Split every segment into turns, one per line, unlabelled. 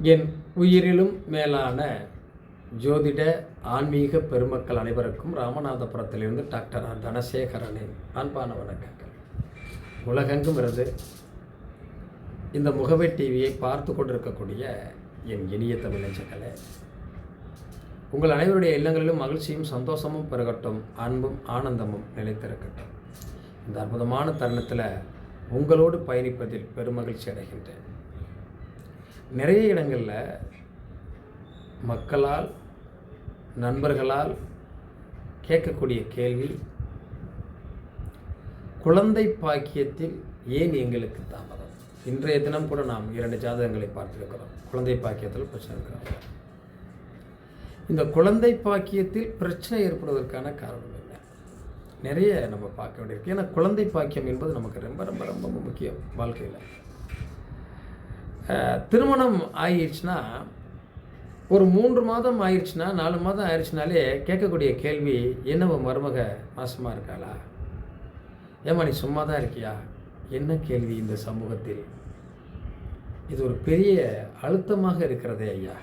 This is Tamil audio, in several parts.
என் உயிரிலும் மேலான ஜோதிட ஆன்மீக பெருமக்கள் அனைவருக்கும் ராமநாதபுரத்திலிருந்து டாக்டர் தனசேகரனின் அன்பான வணக்கங்கள். உலகெங்கும் இருந்து இந்த முகவை டிவியை பார்த்து கொண்டிருக்கக்கூடிய என் இனிய தமிழஞ்சங்களே, உங்கள் அனைவருடைய இல்லங்களிலும் மகிழ்ச்சியும் சந்தோஷமும் பெருகட்டும், அன்பும் ஆனந்தமும் நிலைத்திருக்கட்டும். இந்த அற்புதமான தருணத்தில் உங்களோடு பயணிப்பதில் பெருமகிழ்ச்சி அடைகின்றேன். நிறைய இடங்களில் மக்களால் நண்பர்களால் கேட்கக்கூடிய கேள்வி, குழந்தை பாக்கியத்தில் ஏன் எங்களுக்கு தாமதம்? இன்றைய தினம் கூட நாம் 2 ஜாதகங்களை பார்த்துருக்கிறோம். குழந்தை பாக்கியத்தில் பிரச்சனை இருக்கிறாங்க. இந்த குழந்தை பாக்கியத்தில் பிரச்சனை ஏற்படுவதற்கான காரணம் என்ன? நிறைய நம்ம பார்க்க வேண்டியிருக்கு. ஏன்னா குழந்தை பாக்கியம் என்பது நமக்கு ரொம்ப ரொம்ப ரொம்ப முக்கியம் வாழ்க்கையில். திருமணம் ஆயிடுச்சுன்னா, ஒரு 3 மாதம் ஆயிடுச்சுன்னா, 4 மாதம் ஆயிடுச்சுனாலே கேட்கக்கூடிய கேள்வி, என்னவோ மருமக மாசமாக இருக்காளா? ஏம்மா நீ சும்மா தான் இருக்கியா? என்ன கேள்வி இந்த சமூகத்தில்? இது ஒரு பெரிய அழுத்தமாக இருக்கிறதே ஐயா.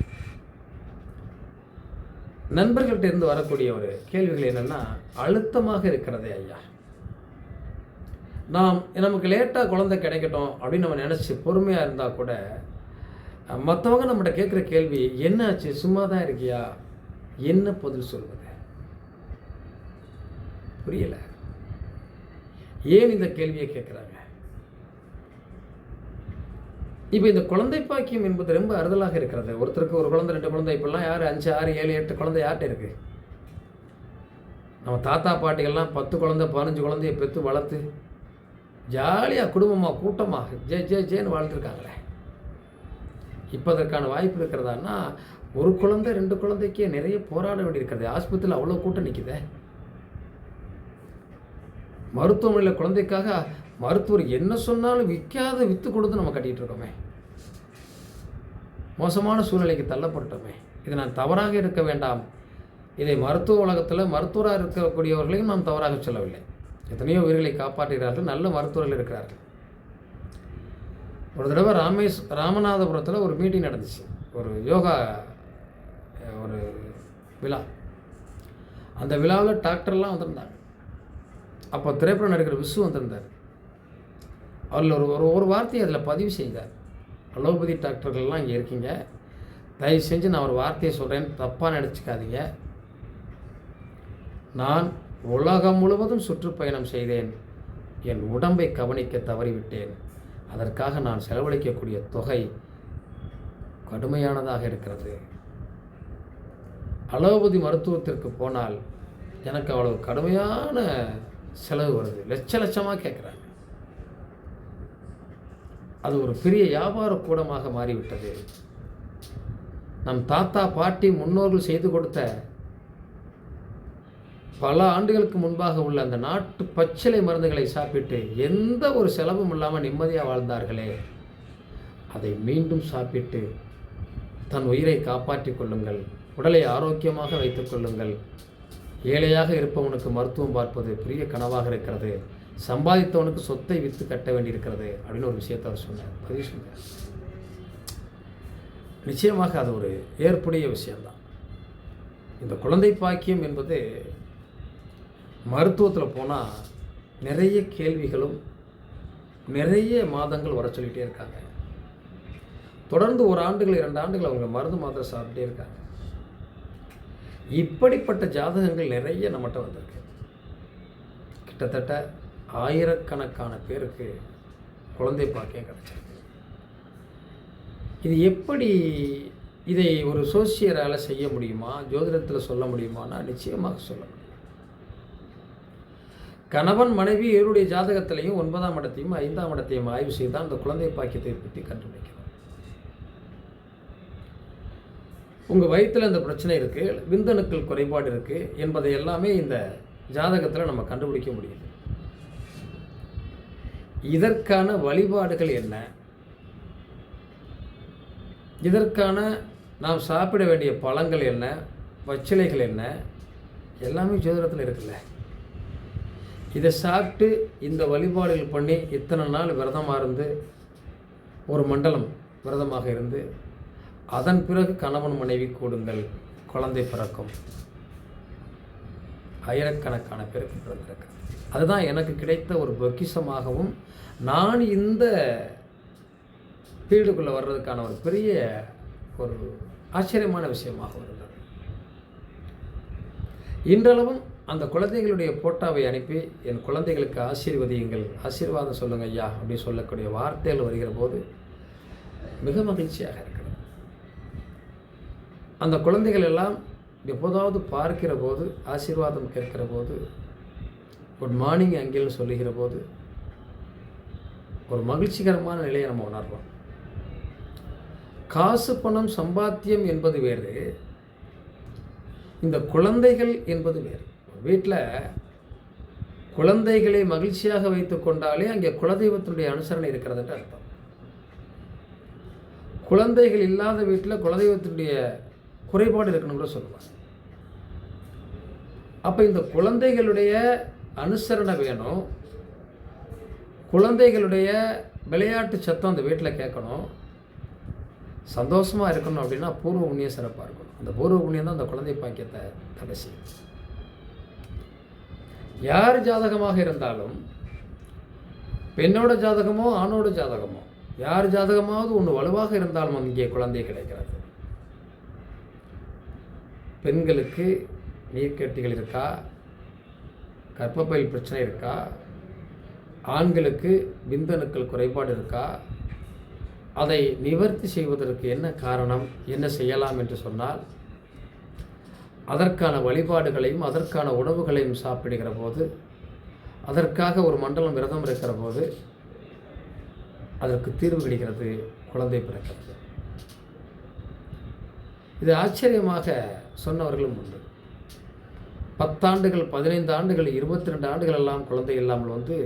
நண்பர்கள்ட்ட இருந்து வரக்கூடிய ஒரு கேள்விகள் என்னென்னா, அழுத்தமாக இருக்கிறதே ஐயா. நமக்கு லேட்டாக குழந்தை கிடைக்கட்டும் அப்படின்னு நம்ம நினச்சி பொறுமையாக இருந்தால் கூட, மற்றவங்க நம்மகிட்ட கேட்குற கேள்வி, என்னாச்சு சும்மா தான் இருக்கியா? என்ன பதில் சொல்வது? புரியலை. ஏன் இந்த கேள்வியை கேட்குறாங்க? இப்போ இந்த குழந்தை பாக்கியம் என்பது ரொம்ப அறுதலாக இருக்கிறது. ஒருத்தருக்கு ஒரு குழந்தை, 2 குழந்தை, இப்பெல்லாம் யார் 5, 6, 7, 8 குழந்தை யார்கிட்ட இருக்குது? நம்ம தாத்தா பாட்டிகள்லாம் 10 குழந்தை 15 குழந்தைய பெற்று வளர்த்து ஜாலியாக குடும்பமாக கூட்டமாக ஜேன்னு வாழ்ந்துருக்காங்களே. இப்போ அதற்கான வாய்ப்பு இருக்கிறதான்னா, ஒரு குழந்தை 2 குழந்தைக்கே நிறைய போராட வேண்டியிருக்கிறது. ஆஸ்பத்திரியில் அவ்வளோ கூட்டம் நிற்குதே. மருத்துவமனையில் குழந்தைக்காக மருத்துவர் என்ன சொன்னாலும் விற்காத விற்று கொடுத்து நம்ம கட்டிகிட்டு இருக்கோமே. மோசமான சூழ்நிலைக்கு தள்ளப்பட்டோமே. இதை நான் தவறாக இருக்க வேண்டாம். இதை மருத்துவ உலகத்தில் மருத்துவராக இருக்கக்கூடியவர்களையும் நாம் தவறாக சொல்லவில்லை. எத்தனையோ உயிர்களை காப்பாற்றுகிறார்கள், நல்ல மருத்துவர்கள் இருக்கிறார்கள். ஒரு தடவை ராமநாதபுரத்தில் ஒரு மீட்டிங் நடந்துச்சு, ஒரு யோகா ஒரு விழா. அந்த விழாவில் டாக்டர்லாம் வந்திருந்தாங்க. அப்போ திரைப்பட நடிகர் விசு வந்திருந்தார். அதில் ஒரு வார்த்தையை அதில் பதிவு செய்தார். அலோபதி டாக்டர்கள்லாம் இங்கே இருக்கீங்க, தயவு செஞ்சு நான் ஒரு வார்த்தையை சொல்கிறேன், தப்பாக நினச்சிக்காதீங்க. நான் உலகம் முழுவதும் சுற்றுப்பயணம் செய்தேன். என் உடம்பை கவனிக்க தவறிவிட்டேன். அதற்காக நான் செலவழிக்கக்கூடிய தொகை கடுமையானதாக இருக்கிறது. அலோபதி மருத்துவத்திற்கு போனால் எனக்கு அவ்வளவு கடுமையான செலவு வருது. லட்சமாக கேட்குறாங்க. அது ஒரு பெரிய வியாபார கூடமாக மாறிவிட்டது. நம் தாத்தா பாட்டி முன்னோர்கள் செய்து கொடுத்த பல ஆண்டுகளுக்கு முன்பாக உள்ள அந்த நாட்டு பச்சிலை மருந்துகளை சாப்பிட்டு எந்த ஒரு செலவும் இல்லாமல் நிம்மதியாக வாழ்ந்தார்களே, அதை மீண்டும் சாப்பிட்டு தன் உயிரை காப்பாற்றிக் கொள்ளுங்கள், உடலை ஆரோக்கியமாக வைத்துக் கொள்ளுங்கள். ஏழையாக இருப்பவனுக்கு மருத்துவம் பார்ப்பது பெரிய கனவாக இருக்கிறது. சம்பாதித்தவனுக்கு சொத்தை விற்று கட்ட வேண்டியிருக்கிறது அப்படின்னு ஒரு விஷயத்தை அவர் சொன்னார், பதிவு சொன்னார். நிச்சயமாக அது ஒரு ஏற்புடைய விஷயம்தான். இந்த குழந்தை பாக்கியம் என்பது மருத்துவத்தில் போனால் நிறைய கேள்விகளும் நிறைய மாதங்கள் வர சொல்லிகிட்டே இருக்காங்க. தொடர்ந்து 1 ஆண்டுகள் 2 ஆண்டுகள் அவங்க மருந்து மாத்திரை சாப்பிட்டே இருக்காங்க. இப்படிப்பட்ட ஜாதகங்கள் நிறைய நம்மகிட்ட வந்திருக்கு. கிட்டத்தட்ட ஆயிரக்கணக்கான பேருக்கு குழந்தை பாக்கியம் கிடைச்சிருக்கு. இது எப்படி, இதை ஒரு சோசியரால் செய்ய முடியுமா, ஜோதிடத்தில் சொல்ல முடியுமானா நிச்சயமாக சொல்ல முடியும். கணவன் மனைவி இவருடைய ஜாதகத்திலையும் 9ஆம் இடத்தையும் 5ஆம் இடத்தையும் ஆய்வு செய்தால் அந்த குழந்தை பாக்கியத்தை பற்றி கண்டுபிடிக்கலாம். உங்கள் வயிற்றில் இந்த பிரச்சனை இருக்குது, விந்தணுக்கள் குறைபாடு இருக்குது என்பதை எல்லாமே இந்த ஜாதகத்தில் நம்ம கண்டுபிடிக்க முடியுது. இதற்கான வழிபாடுகள் என்ன, இதற்கான நாம் சாப்பிட வேண்டிய பழங்கள் என்ன, பச்சிலைகள் என்ன, எல்லாமே ஜோதிடத்தில் இருக்குல்ல. இதை சாப்பிட்டு இந்த வழிபாடுகள் பண்ணி இத்தனை நாள் விரதமாக இருந்து, ஒரு மண்டலம் விரதமாக இருந்து அதன் பிறகு கணவன் மனைவி கூடுங்கள், குழந்தை பிறக்கும். ஆயிரக்கணக்கான பேருக்கு பிறந்திருக்கு. அதுதான் எனக்கு கிடைத்த ஒரு பொக்கிஷமாகவும், நான் இந்த ஃபீல்டுக்குள்ளே வர்றதுக்கான ஒரு பெரிய ஒரு ஆச்சரியமான விஷயமாக இருந்தது. இன்றளவும் அந்த குழந்தைகளுடைய போட்டோவை அனுப்பி, என் குழந்தைகளுக்கு ஆசீர்வதியுங்கள், ஆசீர்வாதம் சொல்லுங்க ஐயா அப்படின்னு சொல்லக்கூடிய வார்த்தைகள் வருகிற போது மிக மகிழ்ச்சியாக இருக்கிறது. அந்த குழந்தைகள் எல்லாம் எப்போதாவது பார்க்கிற போது, ஆசீர்வாதம் கேட்கிற போது, குட் மார்னிங் அங்கிள்னு சொல்லுகிற போது ஒரு மகிழ்ச்சிகரமான நிலையை நம்ம உணர்வோம். காசு பணம் சம்பாத்தியம் என்பது வேறு, இந்த குழந்தைகள் என்பது வேறு. வீட்டில் குழந்தைகளை மகிழ்ச்சியாக வைத்து கொண்டாலே அங்கே குலதெய்வத்தினுடைய அனுசரணை இருக்கிறது என்று அர்த்தம். குழந்தைகள் இல்லாத வீட்டில் குலதெய்வத்தினுடைய குறைபாடு இருக்கணும்னு சொல்லுவாங்க. அப்போ இந்த குழந்தைகளுடைய அனுசரணை வேணும், குழந்தைகளுடைய விளையாட்டு சத்தம் அந்த வீட்டில் கேட்கணும், சந்தோஷமாக இருக்கணும். அப்படின்னா பூர்வ புண்ணியம் சிறப்பாக இருக்கணும். அந்த பூர்வ புண்ணியம் தான் அந்த குழந்தை பாக்கியத்தை தடை செய்யும். யார் ஜாதகமாக இருந்தாலும், பெண்ணோட ஜாதகமோ ஆணோட ஜாதகமோ, யார் ஜாதகமாவது ஒன்று வலுவாக இருந்தாலும் அங்கே குழந்தை கிடைக்கிறது. பெண்களுக்கு நீர்க்கட்டிகள் இருக்கா, கர்ப்பப்பையில் பிரச்சனை இருக்கா, ஆண்களுக்கு விந்தணுக்கள் குறைபாடு இருக்கா, அதை நிவர்த்தி செய்வதற்கு என்ன காரணம், என்ன செய்யலாம் என்று சொன்னால், அதற்கான வழிபாடுகளையும் அதற்கான உணவுகளையும் சாப்பிடுகிற போது, அதற்காக ஒரு மண்டலம் விரதம் இருக்கிற போது அதற்கு தீர்வு கிடைக்கிறது, குழந்தை பிறக்கிறது. இது ஆச்சரியமாக சொன்னவர்களும் உண்டு. 10 ஆண்டுகள், 15 ஆண்டுகள், 22 ஆண்டுகள் எல்லாம் குழந்தை இல்லாமல் வந்து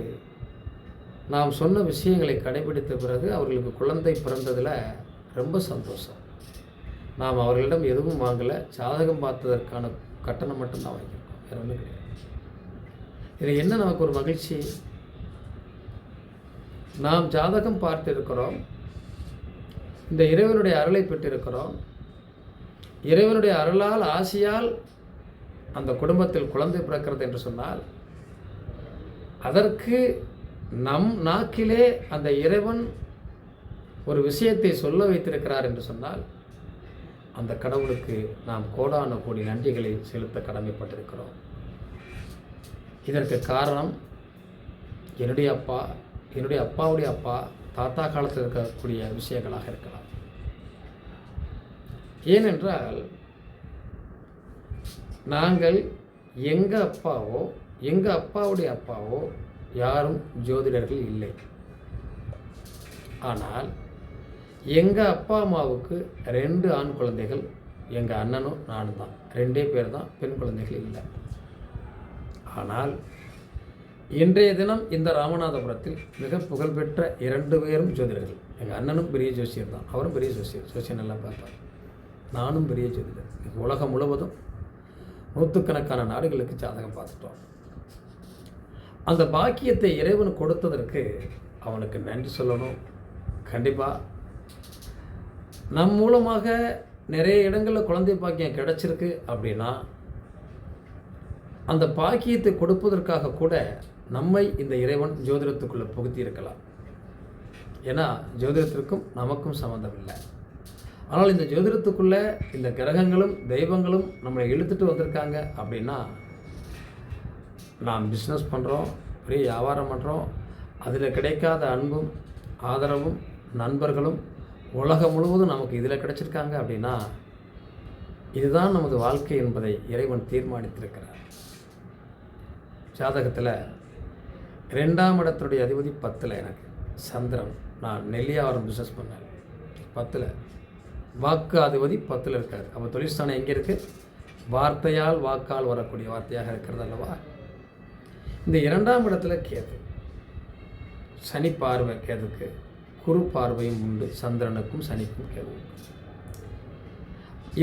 நாம் சொன்ன விஷயங்களை கடைபிடித்த பிறகு அவர்களுக்கு குழந்தை பிறந்ததில் ரொம்ப சந்தோஷம். நாம் அவர்களிடம் எதுவும் வாங்கலை, ஜாதகம் பார்த்ததற்கான கட்டணம் மட்டும்தான் வாங்கியிருக்கோம், வேறு ஒன்றும் கிடையாது. இதில் என்ன நமக்கு ஒரு மகிழ்ச்சி, நாம் ஜாதகம் பார்த்து இருக்கிறோம், இந்த இறைவனுடைய அருளை பெற்றிருக்கிறோம், இறைவனுடைய அருளால் ஆசையால் அந்த குடும்பத்தில் குழந்தை பிறக்கிறது என்று சொன்னால், அதற்கு நம் நாக்கிலே அந்த இறைவன் ஒரு விஷயத்தை சொல்ல வைத்திருக்கிறார் என்று சொன்னால், அந்த கடவுளுக்கு நாம் கோடான கோடி நன்றிகளை செலுத்த கடமைப்பட்டிருக்கிறோம். இதற்கு காரணம் என்னுடைய அப்பா, என்னுடைய அப்பாவுடைய அப்பா, தாத்தா காலத்தில் இருக்கக்கூடிய விஷயங்களாக இருக்கலாம். ஏனென்றால் நாங்கள் எங்கள் அப்பாவோ எங்கள் அப்பாவுடைய அப்பாவோ யாரும் ஜோதிடர்கள் இல்லை. ஆனால் எங்கள் அப்பா அம்மாவுக்கு 2 ஆண் குழந்தைகள், எங்கள் அண்ணனும் நானும் தான், 2 பேர் தான், பெண் குழந்தைகள் இல்லை. ஆனால் இன்றைய தினம் இந்த ராமநாதபுரத்தில் மிக புகழ்பெற்ற 2 பேரும் ஜோதிடர்கள். எங்கள் அண்ணனும் பெரிய ஜோசியர் தான், அவரும் பெரிய ஜோசியர் நல்லா பார்ப்பார். நானும் பெரிய ஜோதிடர். உலகம் முழுவதும் நூற்றுக்கணக்கான நாடுகளுக்கு ஜாதகம் பார்த்துட்டோம். அந்த பாக்கியத்தை இறைவன் கொடுத்ததற்கு அவனுக்கு நன்றி சொல்லணும். கண்டிப்பாக நம் மூலமாக நிறைய இடங்களில் குழந்தை பாக்கியம் கிடைச்சிருக்கு அப்படின்னா, அந்த பாக்கியத்தை கொடுப்பதற்காக கூட நம்மை இந்த இறைவன் ஜோதிடத்துக்குள்ளே புகுத்தி இருக்கலாம். ஏன்னா ஜோதிடத்திற்கும் நமக்கும் சம்மந்தம் இல்லை. ஆனால் இந்த ஜோதிடத்துக்குள்ளே இந்த கிரகங்களும் தெய்வங்களும் நம்மளை இழுத்துட்டு வந்திருக்காங்க அப்படின்னா, நாம் பிஸ்னஸ் பண்ணுறோம், பெரிய வியாபாரம் பண்ணுறோம், அதில் கிடைக்காத அன்பும் ஆதரவும் நண்பர்களும் உலகம் முழுவதும் நமக்கு இதில் கிடைச்சிருக்காங்க அப்படின்னா, இதுதான் நமது வாழ்க்கை என்பதை இறைவன் தீர்மானித்திருக்கிறார். ஜாதகத்தில் 2ஆம் இடத்துடைய அதிபதி 10ல் எனக்கு சந்திரன். நான் நெல்லியாவரம் பிஸ்னஸ் பண்ணேன். 10ல் வாக்கு அதிபதி 10ல் இருக்கார். அப்போ தொழிற்சாலை எங்கே இருக்குது? வார்த்தையால் வாக்கால் வரக்கூடிய வார்த்தையாக இருக்கிறது அல்லவா? இந்த 2ஆம் இடத்துல கேது, சனி பார்வை கேதுக்கு, குரு பார்வையும் உண்டு சந்திரனுக்கும் சனிக்கும் கேதுக்கும்.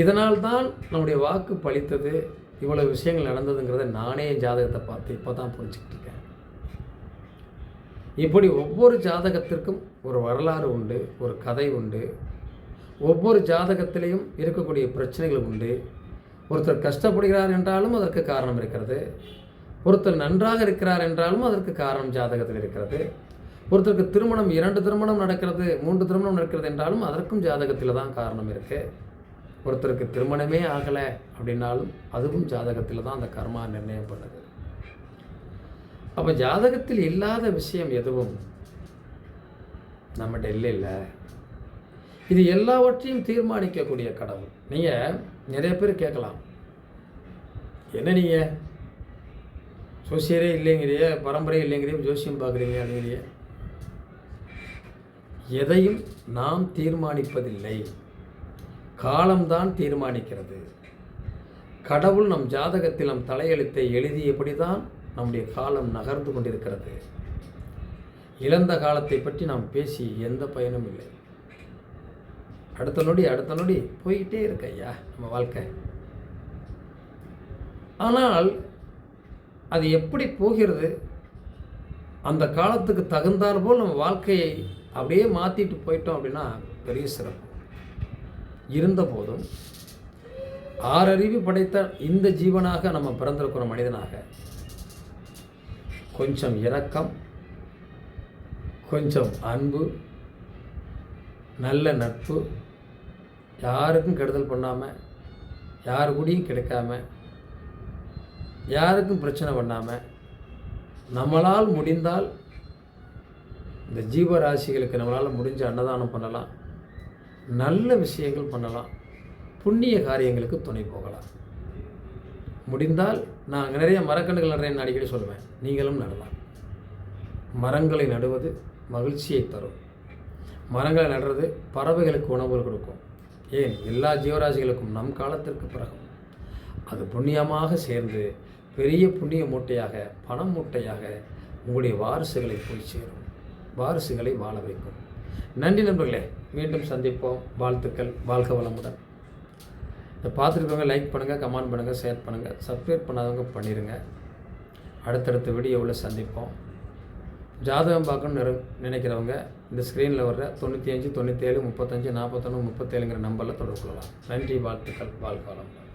இதனால்தான் நம்முடைய வாக்கு பலித்தது, இவ்வளவு விஷயங்கள் நடந்ததுங்கிறத நானே ஜாதகத்தை பார்த்து இப்போ தான் புரிஞ்சுக்கிட்டு இருக்கேன். இப்படி ஒவ்வொரு ஜாதகத்திற்கும் ஒரு வரலாறு உண்டு, ஒரு கதை உண்டு, ஒவ்வொரு ஜாதகத்திலையும் இருக்கக்கூடிய பிரச்சனைகள் உண்டு. ஒருத்தர் கஷ்டப்படுகிறார் என்றாலும் அதற்கு காரணம் இருக்கிறது. ஒருத்தர் நன்றாக இருக்கிறார் என்றாலும் அதற்கு காரணம் ஜாதகத்தில் இருக்கிறது. ஒருத்தருக்கு திருமணம் 2 திருமணம் நடக்கிறது, 3 திருமணம் நடக்கிறது என்றாலும் அதற்கும் ஜாதகத்தில் தான் காரணம் இருக்குது. ஒருத்தருக்கு திருமணமே ஆகலை அப்படின்னாலும் அதுவும் ஜாதகத்தில் தான் அந்த கர்மா நிர்ணயம் பண்ணுது. அப்போ ஜாதகத்தில் இல்லாத விஷயம் எதுவும் நம்மகிட்ட இல்லை. இது எல்லாவற்றையும் தீர்மானிக்கக்கூடிய கடவுள். நீங்கள் நிறைய பேர் கேட்கலாம், என்ன நீங்கள் ஜோசியரே இல்லைங்கிறிய, பரம்பரை இல்லைங்கிறிய, ஜோசியம் பார்க்குறீங்க அப்படிங்கிறிய. எதையும் நாம் தீர்மானிப்பதில்லை, காலம்தான் தீர்மானிக்கிறது. கடவுள் நம் ஜாதகத்தில் நம் தலையெழுத்தை எழுதியபடி தான் நம்முடைய காலம் நகர்ந்து கொண்டிருக்கிறது. இழந்த காலத்தை பற்றி நாம் பேசி எந்த பயனும் இல்லை. அடுத்த நொடி போய்கிட்டே இருக்கு ஐயா நம்ம வாழ்க்கை. ஆனால் அது எப்படி போகிறது, அந்த காலத்துக்கு தகுந்தாற் போல் நம்ம வாழ்க்கையை அப்படியே மாற்றிட்டு போயிட்டோம் அப்படின்னா பெரிய சிறப்பு. இருந்த போதும் 6 அறிவு படைத்த இந்த ஜீவனாக நம்ம பிறந்திருக்கிற மனிதனாக கொஞ்சம் இரக்கம், கொஞ்சம் அன்பு, நல்ல நட்பு, யாருக்கும் கெடுதல் பண்ணாமல், யாரு கூடயும் கிடைக்காம, யாருக்கும் பிரச்சனை பண்ணாமல், நம்மளால் முடிந்தால் இந்த ஜீவராசிகளுக்கு நம்மளால் முடிஞ்ச அன்னதானம் பண்ணலாம், நல்ல விஷயங்கள் பண்ணலாம், புண்ணிய காரியங்களுக்கு துணை போகலாம். முடிந்தால் நான் நிறைய மரக்கன்றுகள் நடுறேன்னு அடிக்கடி சொல்லுவேன், நீங்களும் நடலாம். மரங்களை நடுவது மகிழ்ச்சியை தரும். மரங்களை நடுறது பறவைகளுக்கு உணவு கொடுக்கும். ஏன், எல்லா ஜீவராசிகளுக்கும் நம் காலத்திற்கு பிறகும் அது புண்ணியமாக சேர்ந்து பெரிய புண்ணிய மூட்டையாக, பணம் மூட்டையாக உங்களுடைய வாரிசுகளை போய் சேரும், வாரிசுகளை வாழ வைக்கும். நன்றி நண்பர்களே, மீண்டும் சந்திப்போம். வாழ்த்துக்கள், வாழ்க வளமுடன். இதை பார்த்துருக்கவங்க லைக் பண்ணுங்கள், கமெண்ட் பண்ணுங்கள், ஷேர் பண்ணுங்கள், சப்ஸ்கிரைப் பண்ணாதவங்க பண்ணிடுங்க. அடுத்தடுத்த வீடியோவில் சந்திப்போம். ஜாதகம் பார்க்கணும்னு நினைக்கிறவங்க இந்த ஸ்க்ரீனில் வர்ற 95 97 35 41 37ங்கிற நம்பரில் தொடர்பு கொள்ளலாம். நன்றி, வாழ்த்துக்கள், வாழ்க வளமுடன்.